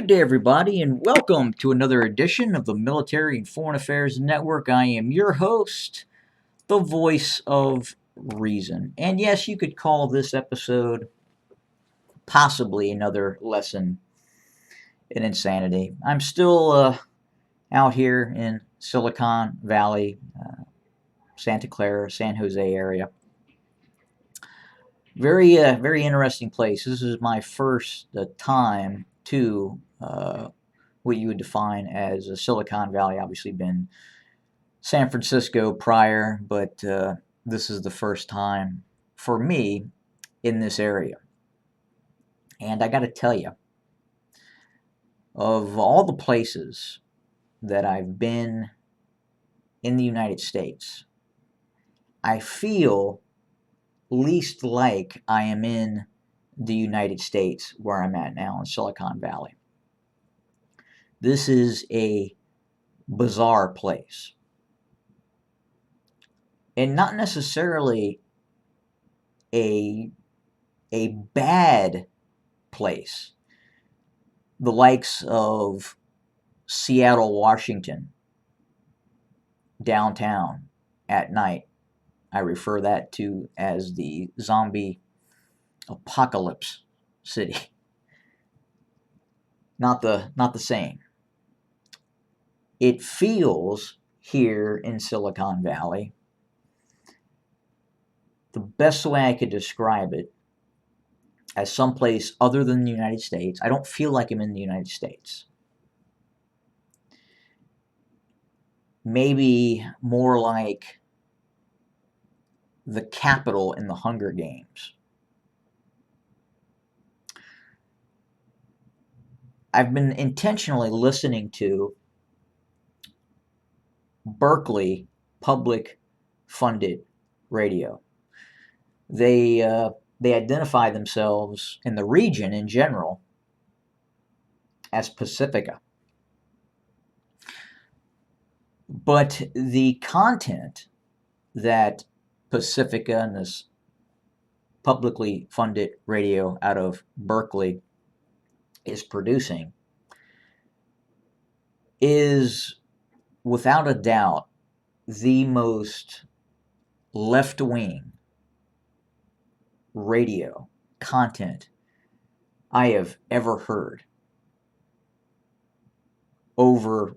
Good day, everybody, and welcome to another edition of the Military and Foreign Affairs Network. I am your host, the voice of reason. And yes, you could call this episode possibly another lesson in insanity. I'm still out here in Silicon Valley, Santa Clara, San Jose area. Very interesting place. This is my first time to what you would define as a Silicon Valley. Obviously, been San Francisco prior, but this is the first time for me in this area. And I got to tell you, of all the places that I've been in the United States, I feel least like I am in the United States where I'm at now in Silicon Valley. This is a bizarre place. And not necessarily a bad place. The likes of Seattle, Washington, downtown at night. I refer that to as the zombie apocalypse city. Not the same. It feels here in Silicon Valley, the best way I could describe it, as someplace other than the United States. I don't feel like I'm in the United States. Maybe more like the Capitol in the Hunger Games. I've been intentionally listening to Berkeley public funded radio. They identify themselves in the region in general as Pacifica. But the content that Pacifica and this publicly funded radio out of Berkeley is producing is without a doubt the most left-wing radio content I have ever heard over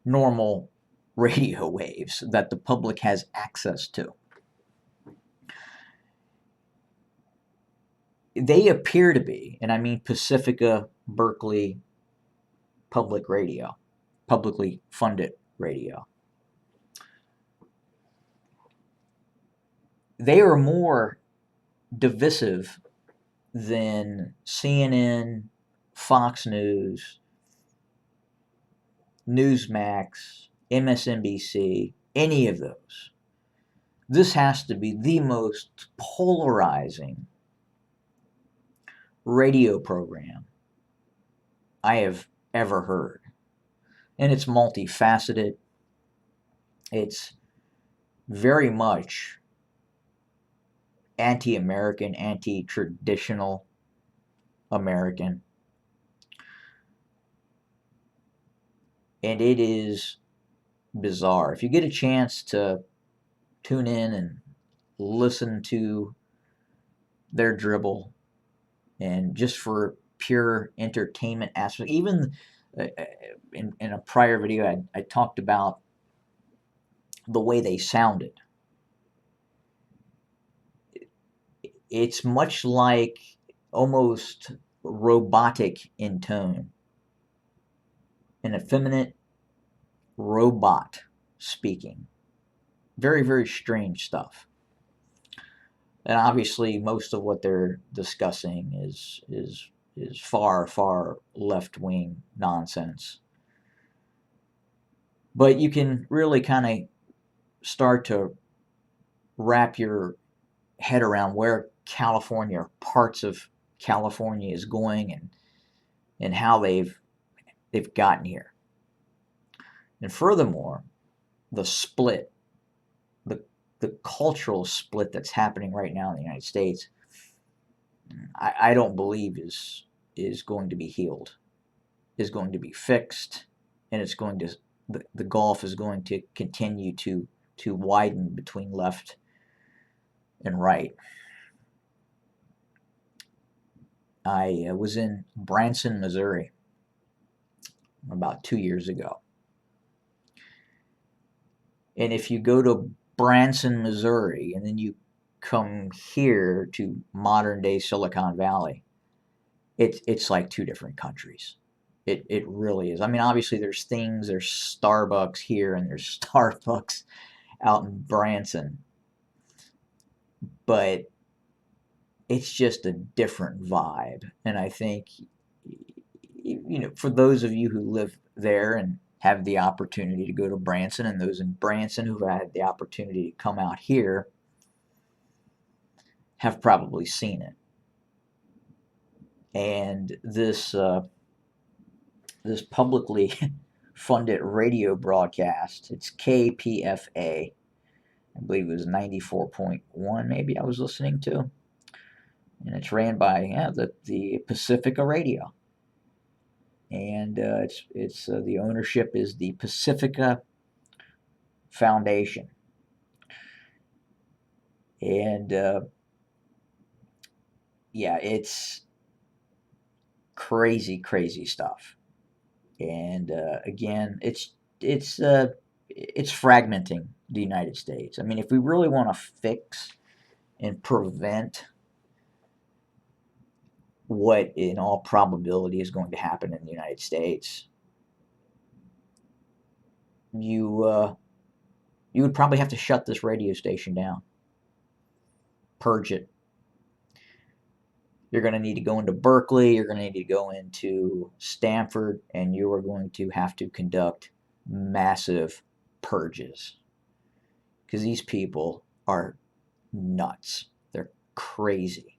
normal radio waves that the public has access to. They appear to be, and I mean Pacifica, Berkeley, public radio, publicly funded radio. They are more divisive than CNN, Fox News, Newsmax, MSNBC, any of those. This has to be the most polarizing radio program I have ever heard. And it's multifaceted. It's very much anti-American, anti-traditional American. And it is bizarre. If you get a chance to tune in and listen to their dribble, and just for pure entertainment aspect, even in a prior video, I talked about the way they sounded. It's much like almost robotic in tone. An effeminate robot speaking. Very, very strange stuff. And obviously most of what they're discussing is far left-wing nonsense. But you can really kind of start to wrap your head around where California, or parts of California, is going, and how they've gotten here. And furthermore, the split, the cultural split that's happening right now in the United States, I don't believe is going to be healed. is going to be fixed, and it's going to the gulf is going to continue to widen between left and right. I was in Branson, Missouri about 2 years ago. And if you go to Branson, Missouri, and then you come here to modern day Silicon Valley, it's like two different countries. It really is. I mean, obviously there's Starbucks here and there's Starbucks out in Branson, but it's just a different vibe. And I think, for those of you who live there and have the opportunity to go to Branson, and those in Branson who've had the opportunity to come out here, have probably seen it. And this publicly funded radio broadcast, it's KPFA, I believe it was 94.1 maybe I was listening to, and it's ran by the Pacifica Radio, and it's the ownership is the Pacifica Foundation, and it's crazy stuff. And again, it's fragmenting the United States. I mean, if we really want to fix and prevent what in all probability is going to happen in the United States, you would probably have to shut this radio station down, purge it. You're going to need to go into Berkeley, you're going to need to go into Stanford, and you are going to have to conduct massive purges, because these people are nuts. They're crazy.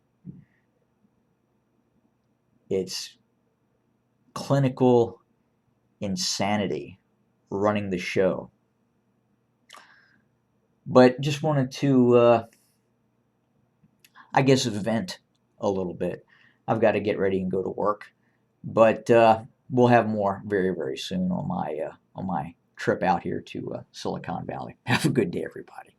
It's clinical insanity running the show. But just wanted to, I guess, vent a little bit. I've got to get ready and go to work. But we'll have more very soon on my trip out here to Silicon Valley. Have a good day, everybody.